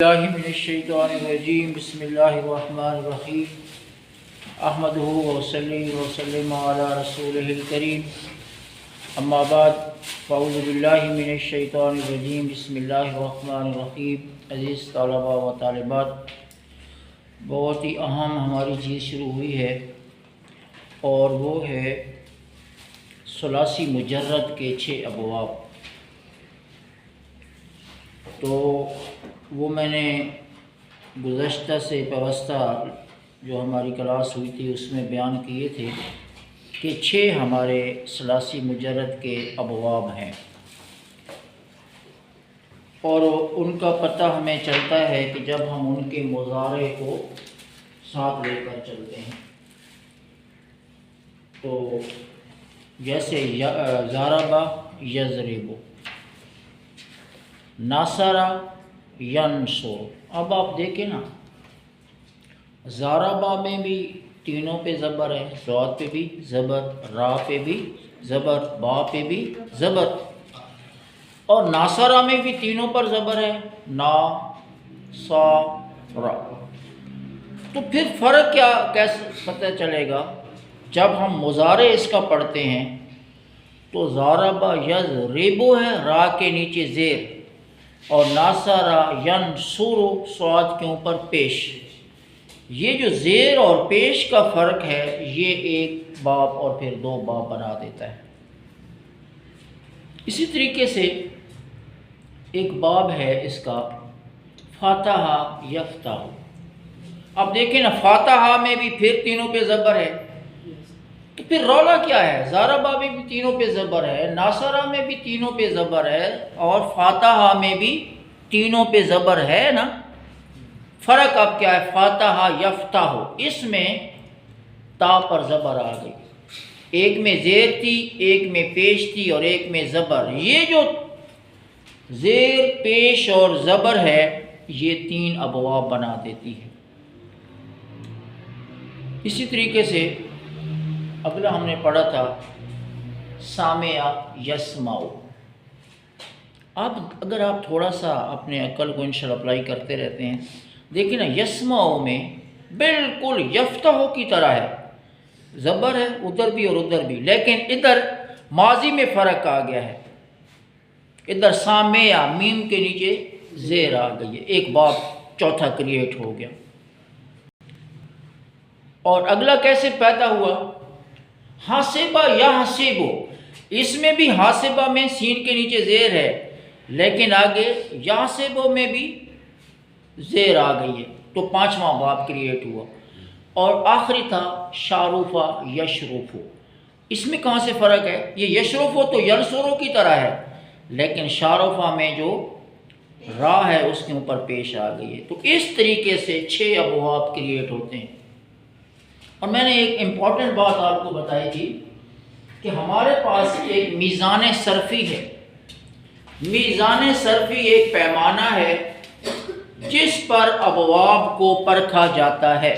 बिस्मिल्लाहिर्रहमानिर्रहीम बिस्मिल्लाहिर्रहमानिर्रहीम अहमदुहु व सल्ली व सल्लिम अला रसूलिहिल करीम अम्मा बाद फ़अऊज़ु बिल्लाहि मिनश शैतानिर रजीम बिस्मिल्लाहिर्रहमानिर्रहीम। अज़ीज़ तलबा व तालिबात, बहुत ही अहम हमारी चीज़ शुरू हुई है और वो है सुलासी मुजर्रद के 6 अबवाब। तो वो मैंने गुज़श्ता से पेवस्ता जो हमारी क्लास हुई थी उसमें बयान किए थे कि 6 हमारे सलासी मुजर्रद के अबवाब हैं और उनका पता हमें चलता है कि जब हम उनके मुज़ारे को साथ लेकर चलते हैं। तो जैसे ज़ारबा यज़रिबु, नासरा यनसुर। अब आप देखें ना, ज़ारबा में भी तीनों पे ज़बर है, स्वाद पे भी ज़बर, रा पे भी ज़बर, बा पे भी ज़बर, और नासरा में भी तीनों पर ज़बर है, ना सा रा। तो फिर फ़र्क क्या कैसे पता चलेगा? जब हम मुज़ारे इसका पढ़ते हैं तो ज़ारबा यज़रिबु है, रा के नीचे ज़ेर, और नासरा यनसुरु स्वाद के ऊपर पेश। ये जो ज़ेर और पेश का फ़र्क है ये एक बाब और फिर 2 बाब बना देता है। इसी तरीके से एक बाब है इसका फातहा यफ्ताहु। अब देखें ना, फातहा में भी फिर तीनों पे ज़बर है, तो फिर रौला क्या है? ज़ारबा में भी तीनों पे ज़बर है, नासरा में भी तीनों पे ज़बर है, और फातहा में भी तीनों पे ज़बर है ना। फ़र्क अब क्या है? फातहा यफ्ताहु, इसमें ता पर ज़बर आ गई, एक में ज़ेर थी, एक में पेश थी और एक में ज़बर। ये जो ज़ेर, पेश और ज़बर है ये 3 अबवाब बना देती है। इसी तरीके से अगला हमने पढ़ा था सामिया यस्माउ। अब अगर आप थोड़ा सा अपने अक्ल को इंशाल्लाह अप्लाई करते रहते हैं, देखिए ना, यस्माउ में बिल्कुल यफ्ताहु की तरह है, ज़बर है उधर भी और उधर भी, लेकिन इधर माजी में फ़र्क आ गया है। इधर सामिया मीम के नीचे ज़ेर आ गई है, एक बाब चौथा क्रिएट हो गया। और अगला कैसे पैदा हुआ? हासिबा या हसीबो, इसमें भी हासिबा में सीन के नीचे ज़ेर है, लेकिन आगे यासिबो में भी ज़ेर आ गई है, तो 5वां बाब क्रिएट हुआ। और आखिरी था शारूफा यशरूफो। इसमें कहाँ से फ़र्क है? ये यशरूफो तो यनसुरो की तरह है, लेकिन शारूफा में जो रा है उसके ऊपर पेश आ गई है। तो इस तरीके से 6 अबवाब क्रिएट होते हैं। और मैंने एक इम्पॉर्टेंट बात आपको बताई थी कि हमारे पास एक मीज़ान सरफ़ी है। मीज़ान सरफ़ी एक पैमाना है जिस पर अबवाब को परखा जाता है,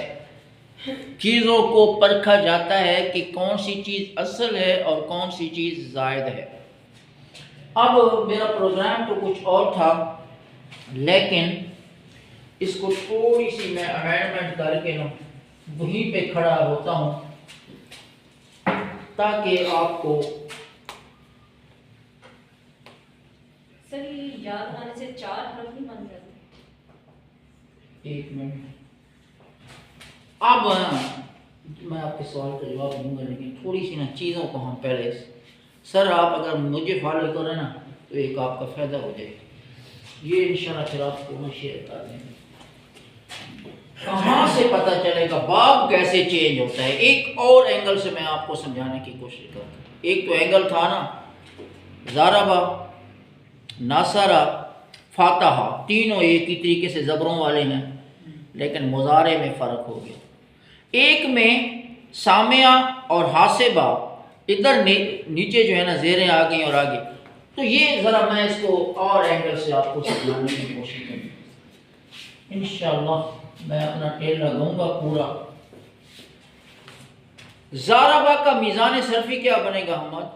चीज़ों को परखा जाता है कि कौन सी चीज़ असल है और कौन सी चीज़ ज़ायद है। अब मेरा प्रोग्राम तो कुछ और था, लेकिन इसको थोड़ी सी मैं अमेंडमेंट करके ना वहीं पे खड़ा होता हूँ ताकि आपको सही याद आने से 4 हरफ नहीं बन जाते। 1 मिनट। अब मैं आपके सवाल का जवाब दूंगा, लेकिन थोड़ी सी ना चीज़ों को हम पहले, सर आप अगर मुझे फॉलो करें ना तो एक आपका फ़ायदा हो जाएगा। ये इंशाल्लाह फिर आपको मैं शेयर कर देंगे। कहाँ से पता चलेगा बाब कैसे चेंज होता है? एक और एंगल से मैं आपको समझाने की कोशिश करता हूँ। एक तो एंगल था ना, ज़ारबा, नासरा, फातहा, तीनों एक ही तरीके से ज़बरों वाले हैं, लेकिन मुज़ारे में फ़र्क हो गया। एक में सामिया और हासिबा, इधर नीचे जो है ना ज़ेरें आ गई और आगे। तो ये ज़रा मैं इसको और एंगल से आपको समझाने की कोशिश करूँगा। इंशाअल्लाह मैं अपना टेल लगाऊंगा पूरा। ज़ारबा का मीज़ान सरफ़ी क्या बनेगा हमद?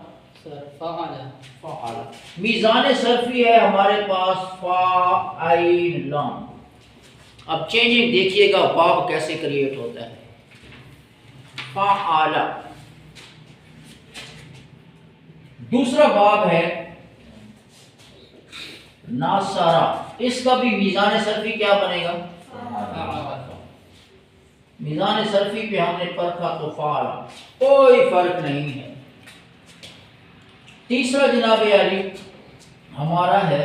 फ़अला। मीज़ान सरफ़ी है हमारे पास फ़ाइल लाम। अब चेंजिंग देखिएगा बाब कैसे क्रिएट होता है। फ़अला। दूसरा बाब है नासारा, इसका भी मीज़ान सर्फी क्या बनेगा? मीज़ान सर्फी पे हमने परखा तो फ़अला, कोई फर्क नहीं है। तीसरा जनाब अली हमारा है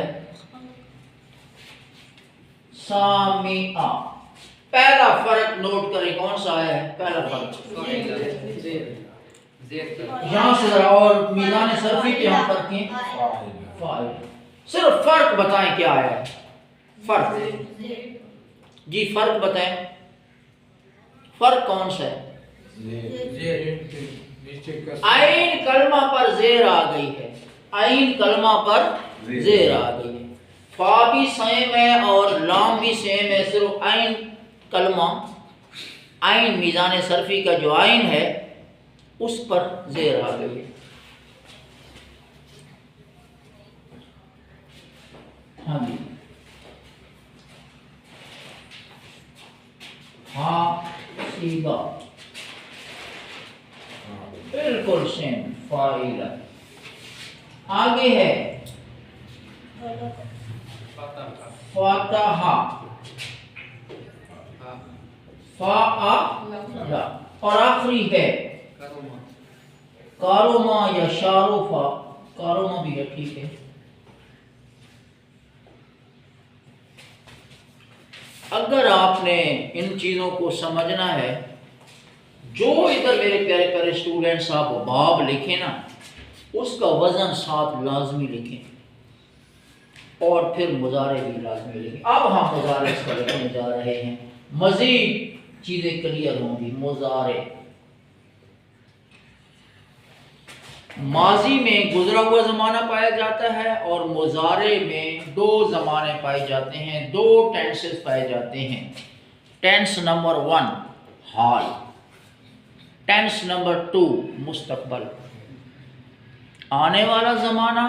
सामिआ। पहला फर्क नोट करें, कौन सा है पहला फर्क? यहां से जरा और मीज़ान सर्फी पे हम परखें फाइल। सिर्फ फर्क बताएं क्या है फर्क? जी फर्क बताएं, फर्क कौन सा है? आइन कलमा पर जेर आ गई है, आइन कलमा पर जेर आ गई है। फा भी सेम है और लाम भी सेम है, सिर्फ आइन कलमा, आइन मीज़ान सर्फी का जो आइन है उस पर जेर आ गई है। हाँ जी, हाँ सीधा बिल्कुल सेम फाइला। आगे है फातहा, फाअला, और आखिरी है कारोमा या शारोफा। कारोमा भी है, ठीक है। अगर आपने इन चीज़ों को समझना है, जो इधर मेरे प्यारे प्यारे स्टूडेंट साहब बाब लिखे ना, उसका वजन साथ लाजमी लिखें और फिर मुजारे भी लाजमी लिखें। अब हम मुजारे लिखने जा रहे हैं, मजीद चीज़ें क्लियर होंगी। मुजारे माजी में गुजरा हुआ ज़माना पाया जाता है और मुजारे में दो ज़माने पाए जाते हैं, दो टेंसेस पाए जाते हैं। टेंस नंबर 1 हाल, टेंस नंबर 2 मुस्तकबल। आने वाला ज़माना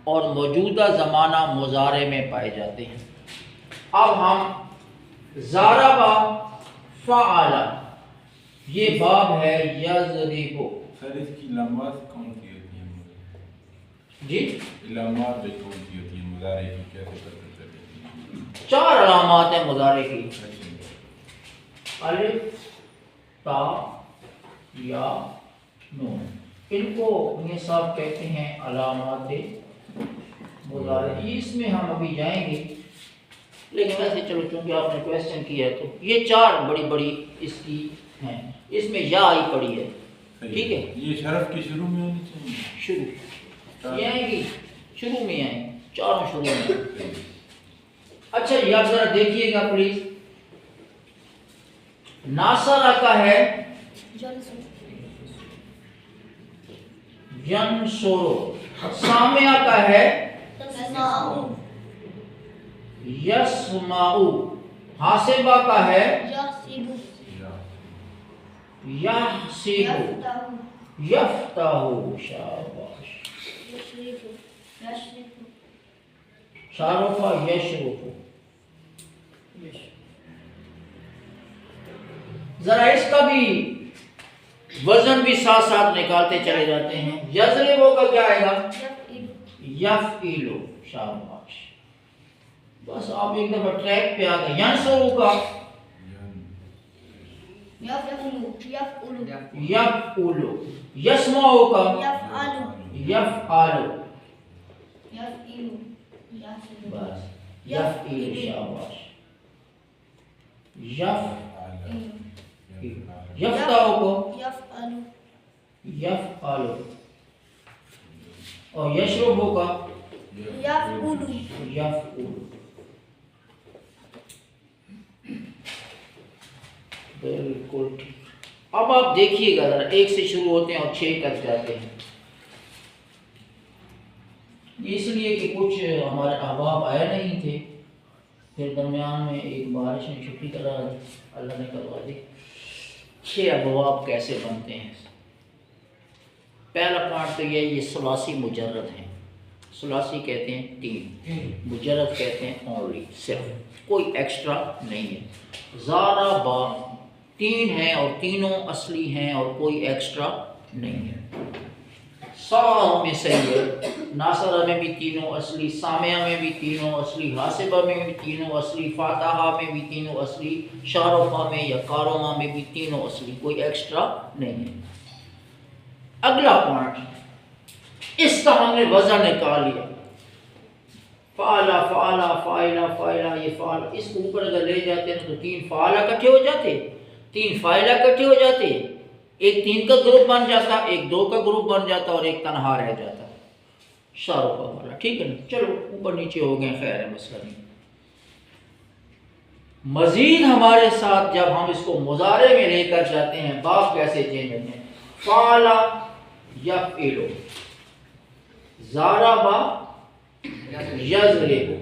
और मौजूदा ज़माना मुजारे में पाए जाते हैं। अब हम ज़ारबा फ़अला, ये बाब है यज़रिबु। सर इसकी लम्बात कौन सी होती है? जी लम्बात भी कौन सी होती है मुजारे की, कैसे पता चलेगी? 4 अलामात हैं मुजारे की, अलिफ, ता, या, नून। इनको ये सब कहते हैं अलामात मुजारे। इसमें हम अभी जाएंगे, लेकिन वैसे चलो चूंकि आपने क्वेश्चन किया है तो ये 4 बड़ी बड़ी इसकी हैं। इसमें या आई पड़ी है, ठीक है। ये शरफ के शुरू में होनी चाहिए, शुरू ये आएगी, शुरू में आएंगे, चारों शुरू में। अच्छा ये आप जरा देखिएगा प्लीज। नासरा का है यनसुरु, सामिया का है यस्माउ, हासिबा का है यहसिबु, यफ्ताहु, शाबाश। शारुफा यशरुफु। जरा इसका भी वजन भी साथ साथ निकालते चले जाते हैं। यज़रिबु का क्या आएगा? यफ़इलु, शाबाश। बस आप एक दफा ट्रैक पे आ गए। यंसुरु का यफ़उलु, यस्माउ का यफ़अलु, बस यफ़इलु, शाबाश। यफ़ताउ को यफ़अलु, और यशरबु का यफ़उलु। बिल्कुल ठीक। अब आप देखिएगा जरा, 1 से शुरू होते हैं और 6 तक जाते हैं, इसलिए कि कुछ हमारे अहबाब आए नहीं थे, फिर दरमियान में एक बारिश ने छुट्टी करा दी, अल्लाह ने करवा दी। 6 अबवाब कैसे बनते हैं? पहला पार्ट तो ये सुलासी मुजर्रद हैं। सुलासी कहते हैं 3, मुजर्रद कहते हैं ओनली, सिर्फ, कोई एक्स्ट्रा नहीं है। ज़ारबा 3 हैं और तीनों असली हैं और कोई एक्स्ट्रा नहीं है। साह में सही है, नासरा में भी तीनों असली, सामिया में भी तीनों असली, हासिबा में भी तीनों असली, फातहा में भी तीनों असली, शारोफा में या कारोमा में भी तीनों असली, कोई एक्स्ट्रा नहीं है। अगला पॉइंट, इसका हमने वजन निकाल लिया, फ़ाला फ़ाला फ़ाइला फ़ाइला, ये फ़ाला, इसको ऊपर अगर ले जाते हैं तो 3 फ़ाला इकट्ठे हो जाते, 3 फ़ाइला इकट्ठे हो जाते, एक 3 का ग्रुप बन जाता, एक 2 का ग्रुप बन जाता और एक तनहा रह जाता, शारोफा वाला, ठीक है ना। चलो ऊपर नीचे हो गए, खैर है, मसला नहीं। मजीद हमारे साथ जब हम इसको मुजारे में लेकर जाते हैं, बाप कैसे चेंज होते हैं, फ़ाला यफ़इलु, ज़ारबा यज़रिबु,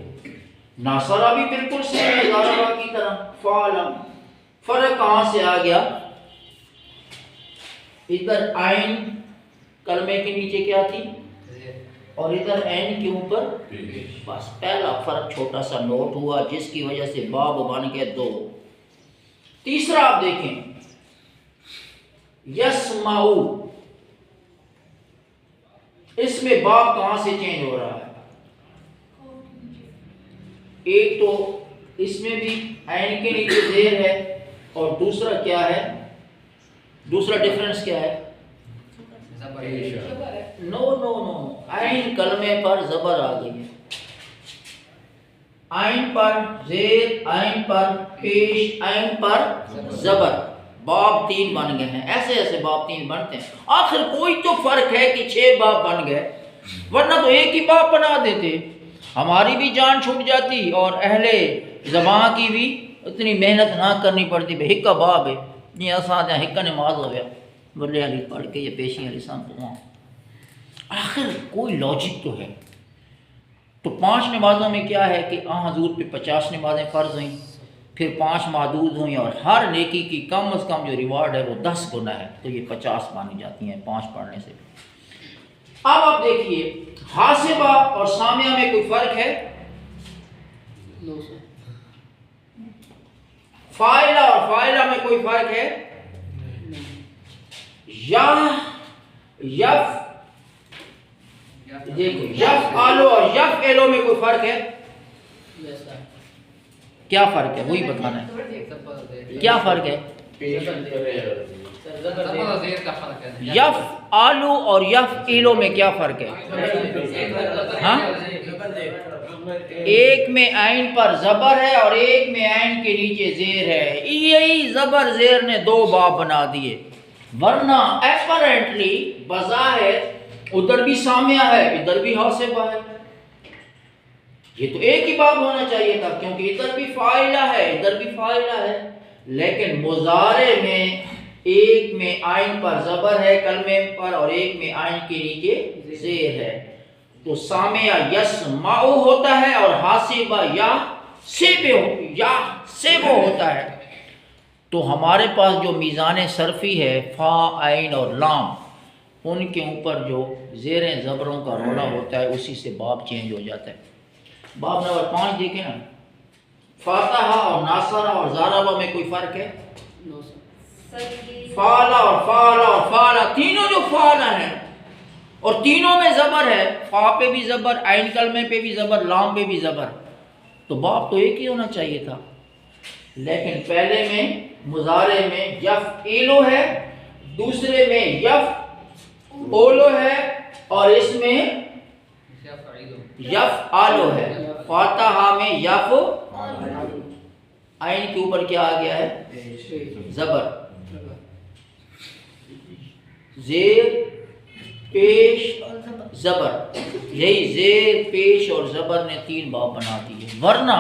नासरा भी बिल्कुल सेम है ज़ारबा की तरह, फ़ाला। फर्क कहाँ से आ गया, इधर आइन कलमे के नीचे क्या थी और इधर एन के ऊपर, बस पहला फर्क छोटा सा नोट हुआ, जिसकी वजह से बाब बन गए 2। तीसरा आप देखें, यस्माऊ, इसमें बाब कहां से चेंज हो रहा है, एक तो इसमें भी ऐन के नीचे जेर है और दूसरा क्या है, दूसरा डिफरेंस क्या है, नो नो नो, ऐन कलमे पर जबर आ गई है, ऐन पर जेर, ऐन पर पेश, ऐन पर जबर, बाब 3 बन गए हैं। ऐसे ऐसे बाब 3 बनते हैं, आखिर कोई तो फर्क है कि 6 बाब बन गए, वरना तो एक ही बाब बना देते, हमारी भी जान छूट जाती और अहले ज़बान की भी इतनी मेहनत ना करनी पड़ती। भाई हिक्का बाब है, ये आसान है, हिक्का नमाज हो गया, बल्ले अली पढ़ के ये पेशी अली साम, आखिर कोई लॉजिक तो है। तो 5 नमाज़ों में क्या है कि हजूर पे 50 नमाज़ें फ़र्ज़ हुई, फिर 5 मादूद हुई और हर नेकी की कम अज़ कम जो रिवार्ड है वो 10 गुना है, तो ये 50 मानी जाती हैं 5 पढ़ने से। अब आप देखिए, हासिबा और सामिया में कोई फ़र्क है, फ़ाइला और फ़ाइला में कोई फ़र्क है, या यफ, देखो यफ आलो और यफ एलो में कोई फ़र्क है, क्या फ़र्क है वही बताना है, क्या फ़र्क है, यफ आलू और यफ इलो में क्या फ़र्क है, हाँ, एक में आइन पर जबर है और एक में आइन के नीचे जेर है, यही जबर जेर ने 2 बाब बना दिए, वरना एपरेंटली बज़ाहिर उधर भी सामिया है इधर भी हासिबा है, ये तो एक ही बाब होना चाहिए था, क्योंकि इधर भी फाइला है इधर भी फाइला है, लेकिन मुजारे में एक में आइन पर जबर है कलमे पर और एक में आइन के नीचे जेर है, तो सामिया यस्माउ होता है और हासिबा या सेबो होता है। तो हमारे पास जो मीज़ान सरफ़ी है, फ़ा, आइन और लाम, उनके ऊपर जो ज़ेरें ज़बरों का रोना होता है उसी से बाब चेंज हो जाता है। बाब नंबर 5 देखें ना, फातहा और नासरा और ज़ारबा में कोई फ़र्क है, फ़ाला और फ़ाला तीनों जो फ़ाला हैं और तीनों में ज़बर है, फ़ा पे भी ज़बर, आइन कलमे पे भी ज़बर, लाम पे भी ज़बर, तो बाब तो एक ही होना चाहिए था, लेकिन पहले में मुजारे में यफ एलो है, दूसरे में यफ ओलो है और इसमें यफ आलो है, फातहा में यफ, आइन के ऊपर क्या आ गया है, जबर, जेर पेश जबर, यही जेर पेश और जबर ने 3 बाब बना दिए, वरना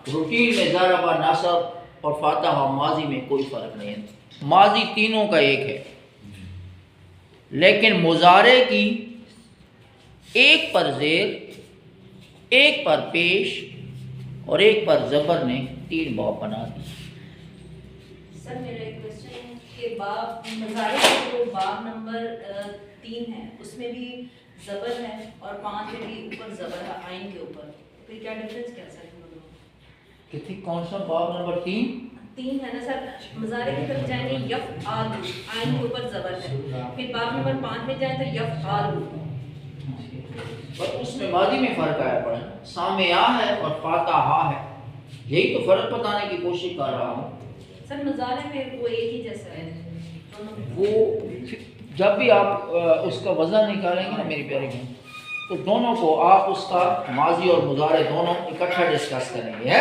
रूटीन में ज़ारबा, नासब और फातहा माजी में कोई फ़र्क नहीं है, माजी तीनों का एक है, लेकिन मुजारे की एक पर जेर, एक पर पेश और एक पर जबर ने 3 बाब बना दिए। सर मेरा एक क्वेश्चन है कि बाब मुजारे का जो बाब नंबर 3 है उसमें भी जबर है और 5 में भी ऊपर जबर है आइन के ऊपर, फिर क्या डिफरेंस क्या सर इन दोनों में? कितनी कौन सा बाब नंबर 3? 3 है ना सर, मुजारे की तरफ जाएंगे यफ आलू, आइन के ऊपर जबर है, फिर बाब नंबर 5 में जाए तो यफ आलू। पर उसमें माजी में फर्क आया पड़ा, सामिया है और फातहा है, यही तो फर्क बताने की कोशिश कर रहा हूँ। सर मुजारे में वो एक ही जैसा है दोनों में। वो जब भी आप उसका वजन निकालेंगे ना मेरी प्यारी बहन, तो दोनों को आप उसका माजी और मुजारे दोनों इकट्ठा डिस्कस करेंगे, है?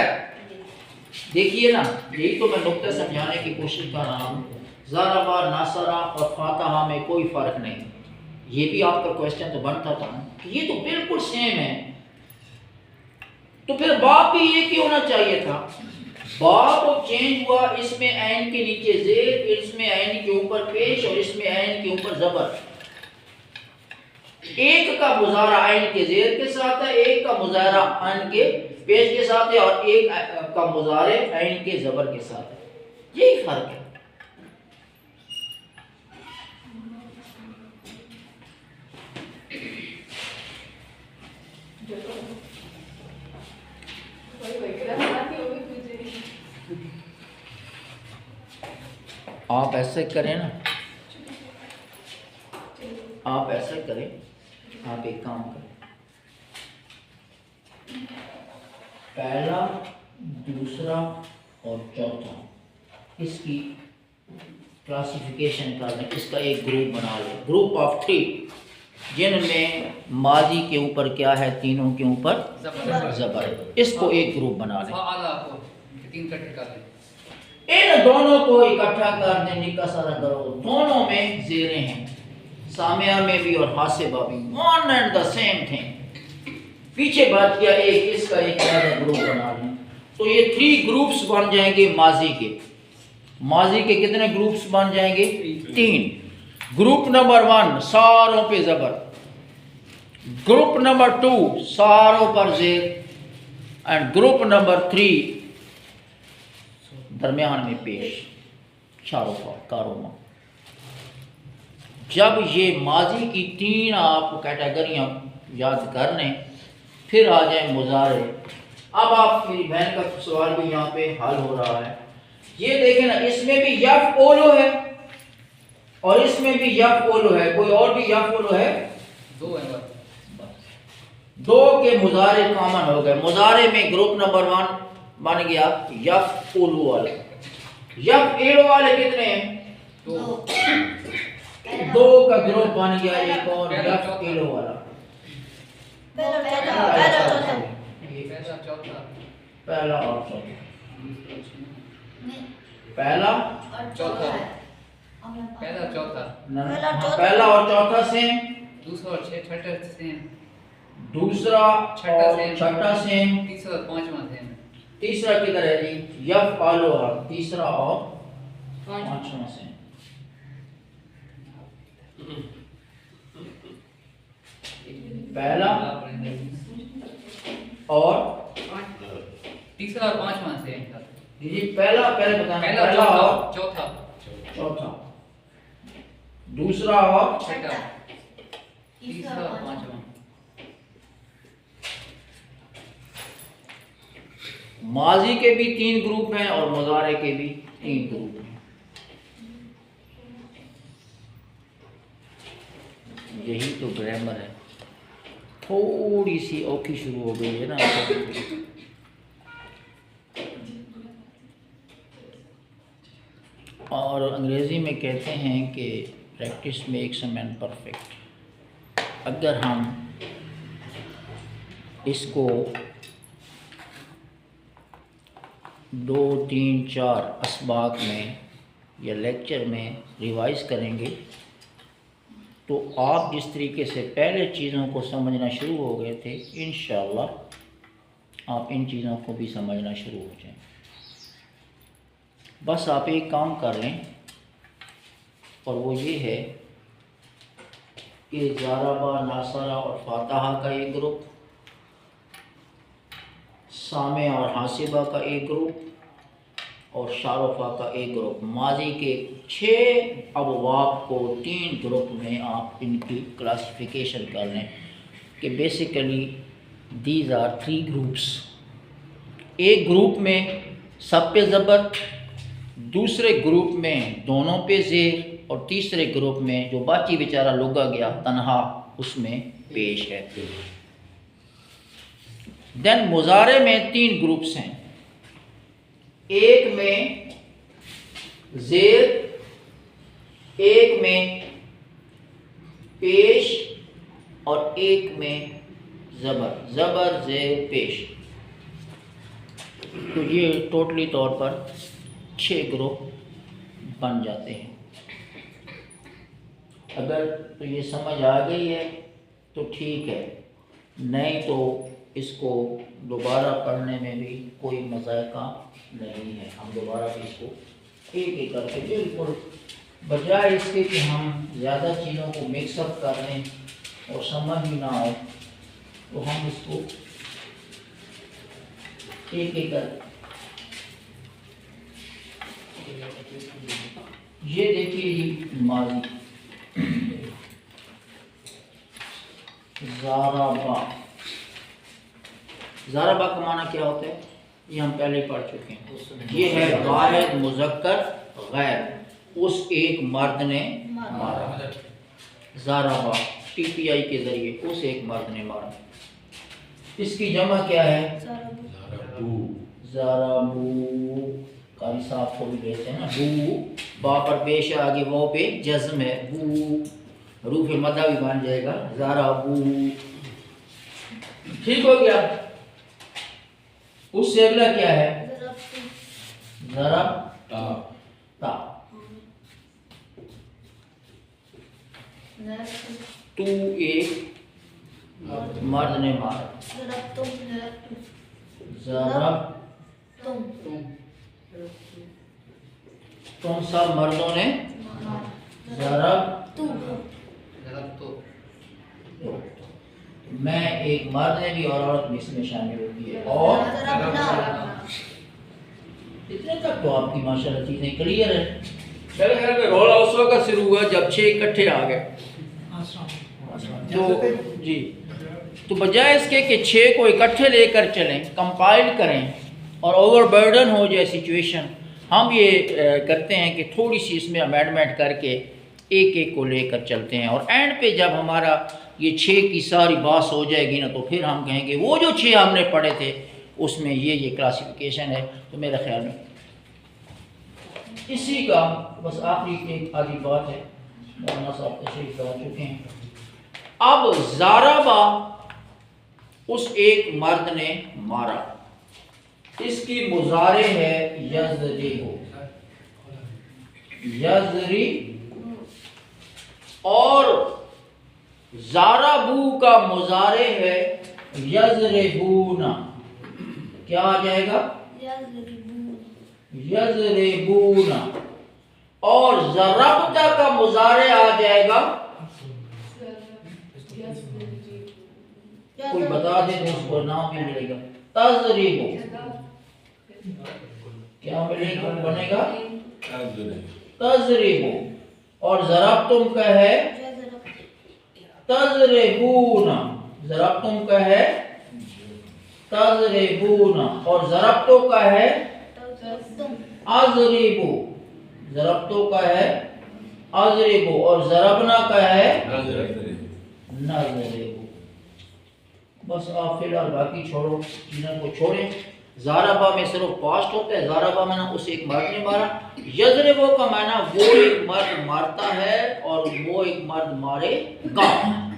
देखिए ना, यही तो मैं नुक्ता समझाने की कोशिश कर रहा हूँ। ज़राबा, नासरा और फातहा में कोई फ़र्क नहीं। ये भी आपका क्वेश्चन तो बनता था कि ये तो बिल्कुल सेम है, तो फिर बाप भी एक ही होना चाहिए था। बाप चेंज हुआ, इसमें ऐन के नीचे जेर, इसमें ऐन के ऊपर पेश और इसमें ऐन के ऊपर जबर। एक का मुजारा ऐन के जेर के साथ है, एक का मुजारा ऐन के पेश के साथ है और एक का मुजारे ऐन के जबर के साथ है। यही फर्क है। आप ऐसे करें ना, आप ऐसे करें, आप एक काम करें, पहला, दूसरा और चौथा इसकी क्लासिफिकेशन कर लें, इसका एक ग्रुप बना लें, ग्रुप ऑफ 3, जिनमें माजी के ऊपर क्या है, तीनों के ऊपर जबर। इसको एक ग्रुप बना लें। इन दोनों को इकट्ठा कर दें, निकासारा करो, दोनों में जेरें हैं, सामिया में भी और हासिबा भी, one and the same thing. पीछे बात किया एक, इसका एक ग्रुप बना लें, तो ये 3 ग्रुप्स बन जाएंगे माजी के। माजी के कितने ग्रुप्स बन जाएंगे? 3। ग्रुप नंबर 1 सारों पे जबर, ग्रुप नंबर 2 सारों पर जेर, एंड ग्रुप नंबर 3 दरमियान में पेश, चारों कारोमा। जब ये माजी की 3 आप कैटेगरियां याद कर लें, फिर आ जाए मुजारे। अब आप, मेरी बहन का सवाल भी यहाँ पे हल हो रहा है। ये देखें ना, इसमें भी यफ ओलो है और इसमें भी यफ ओलो है, कोई और भी यफ ओलो है? 2 है। 2 के मुजारे कॉमन हो गए। मुजारे में ग्रुप नंबर 1 बन गया यफ ओलो वाला। यफ एलो वाले कितने हैं? 2 का ग्रुप बन गया एक और यफ एलो वाला। पहला चौथा। पहला और चौथा, पहला चौथा। पहला और चौथा सेम, दूसरा और छठा सेम, दूसरा और छठा सेम, तीसरा और पांचवा सेम। तीसरा किधर है जी? यफ आलो, तीसरा और पांचवा सेम। पहला और तीसरा और पांचवा सेम। जी पहला पहले बताना, पहला और चौथा, चौथा, दूसरा और छठा, तीसरा और पांचवा। माजी के भी 3 ग्रुप हैं और मुजारे के भी 3 ग्रुप हैं। यही तो ग्रामर है, थोड़ी सी औखी शुरू हो गई है ना। और अंग्रेज़ी में कहते हैं कि practice makes a man perfect. अगर हम इसको 2, 3, 4 असबाक में या लेक्चर में रिवाइज करेंगे, तो आप जिस तरीके से पहले चीज़ों को समझना शुरू हो गए थे, इंशाअल्लाह आप इन चीज़ों को भी समझना शुरू हो जाएं। बस आप एक काम कर लें, और वो ये है कि ज़राबा, नासरा और फातहा का एक ग्रुप, सामे और हासिबा का एक ग्रुप, और शारफा का एक ग्रुप। माजी के 6 अबवाब को 3 ग्रुप में आप इनकी क्लासिफिकेशन कर लें कि बेसिकली दीज आर 3 ग्रुप्स। एक ग्रुप में सब पे ज़बर, दूसरे ग्रुप में दोनों पे ज़ेर, और तीसरे ग्रुप में जो बाकी बेचारा लुगा गया तन्हा उसमें पेश है। देन मुजारे में 3 ग्रुप्स हैं। एक में ज़ेर, एक में पेश और एक में ज़बर। ज़बर ज़ेर पेश, तो ये टोटली तौर पर 6 ग्रुप बन जाते हैं। अगर तो ये समझ आ गई है तो ठीक है, नहीं तो इसको दोबारा पढ़ने में भी कोई मज़ाक़ा नहीं है। हम दोबारा भी इसको एक एक करके बिल्कुल, बजाय इसके कि हम ज़्यादा चीज़ों को मिक्सअप कर लें और समझ ही ना आए, तो हम इसको एक एक कर। ये देखिए ये माजी ज़ाराबा। ज़ाराबा का माना क्या होता है, ये हम पहले ही पढ़ चुके हैं। ये है वाहिद मुज़क्कर गैर, उस एक मर्द ने मारा। ज़ाराबा TPI के ज़रिए उस एक मर्द ने मारा। इसकी जमा क्या है, ज़ाराबू। कारी साहब को भी लेते हैं ना, बू बा पर पेश है, आगे वो पे जज्म है, बू रूफ मदा भी बन जाएगा, ज़ाराबू। ठीक हो गया। उससे अगला क्या है, ज़रबता। तू एक मर्द ने मारा। ज़रब तुम सब मर्दों ने ज़रब तो मैं एक मर्द ने भी और औरत भी इसमें शामिल होती है। और इतने तक तो आपकी माशाल्लाह चीज़ें क्लियर है। मेरे ख्याल में रोला उस वक्त शुरू हुआ जब 6 इकट्ठे आ गए। तो जी, तो बजाय इसके कि 6 को इकट्ठे लेकर चलें, कंपाइल करें और ओवरबर्डन हो जाए सिचुएशन, हम ये करते हैं कि थोड़ी सी इसमें अमेंडमेंट करके एक एक को लेकर चलते हैं। और एंड पे जब हमारा ये 6 की सारी बात हो जाएगी ना, तो फिर हम कहेंगे वो जो 6 हमने पढ़े थे उसमें ये क्लासिफिकेशन है। तो मेरे ख्याल में इसी का बस आखिरी एक आधी बात है। मौलाना साहब तशरीफ ला चुके हैं। अब ज़ाराबा उस एक मर्द ने मारा, इसकी मुजारे है यज़रिबु, यज़री। और ज़ाराबू का मुजारे है यज़रिबूना। क्या आ जाएगा, यज़रिबूना। और ज़रबता का मुजारे आ जाएगा, कोई बता दे तो उसको नाम भी मिलेगा, तज़रिबु। क्या मिलेगा, बनेगा तज़रिबु। और ज़रबतुम का है तज़रिबूना, ज़रबतुम का है तज़रिबूना। और ज़रबतो का है अज़रिबु, ज़रबतो का है अज़रिबु। और ज़रबना का है नज़रिबु। बस आप फिलहाल बाकी छोड़ो, चीज़ों को छोड़ें। ज़ाराबा में सिर्फ पास्ट होता है। ज़ाराबा माना उस एक मर्द ने मारा। यज़रिबु का माना वो एक मर्द मारता है और वो एक मर्द मारेगा,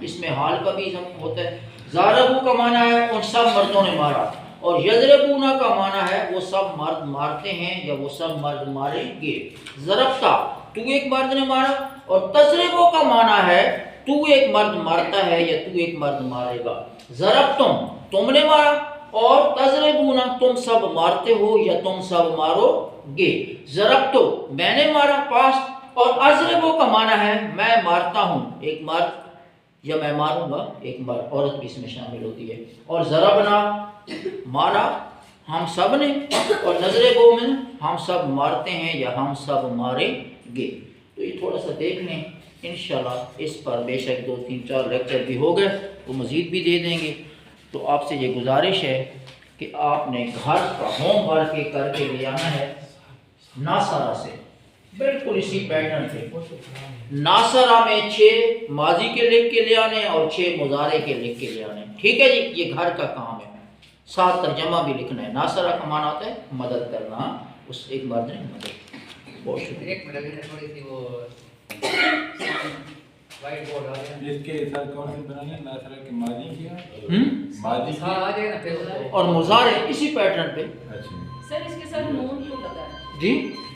इसमें हाल का भी होता है। ज़ाराबु का माना है उन सब मर्दों ने मारा, और यज़रिबूना का माना है वो सब मर्द मारते हैं या वो सब मर्द मारेंगे। ज़रबता तू एक मर्द ने मारा, और तज़रिबु का माना है तू एक मर्द मारता है या तू एक मर्द मारेगा। ज़रबतुम तुमने मारा, और तज़रिबूना तुम सब मारते हो या तुम सब मारोगे। ज़रबतो मैंने मारा पास्ट, और अज़रिबु का माना है मैं मारता हूँ एक मर्द या मैं मारूंगा एक मर्द, औरत भी इसमें शामिल होती है। और ज़रबना मारा हम सब ने, और नजर बो में हम सब मारते हैं या हम सब मारेंगे। तो ये थोड़ा सा देख लें, इंशाल्लाह इस पर बेशक 2 3 4 लेक्चर भी हो गए तो मज़ीद भी दे देंगे। तो आपसे ये गुजारिश है कि आपने घर का होमवर्क करके ले आना है नासरा से, बिल्कुल इसी पैटर्न पे। नासरा में 6 माजी के लिख के ले आने और 6 मुजारे के लिख के ले आने, ठीक है जी। ये घर का काम है, साथ तर्जमा भी लिखना है। नासरा का माना होता है मदद करना, उस एक मर्द ने मदद। बहुत शुक्रिया। एक मिनट अभी थोड़ी सी वो व्हाइट बोर्ड आ गया। इसके सर कौन से बनाने नासरा के मादी किया मादी हाँ आ जाएगा ना फिर और मुजारे इसी पैटर्न पे। अच्छा सर इसके साथ नून क्यों लगा है? जी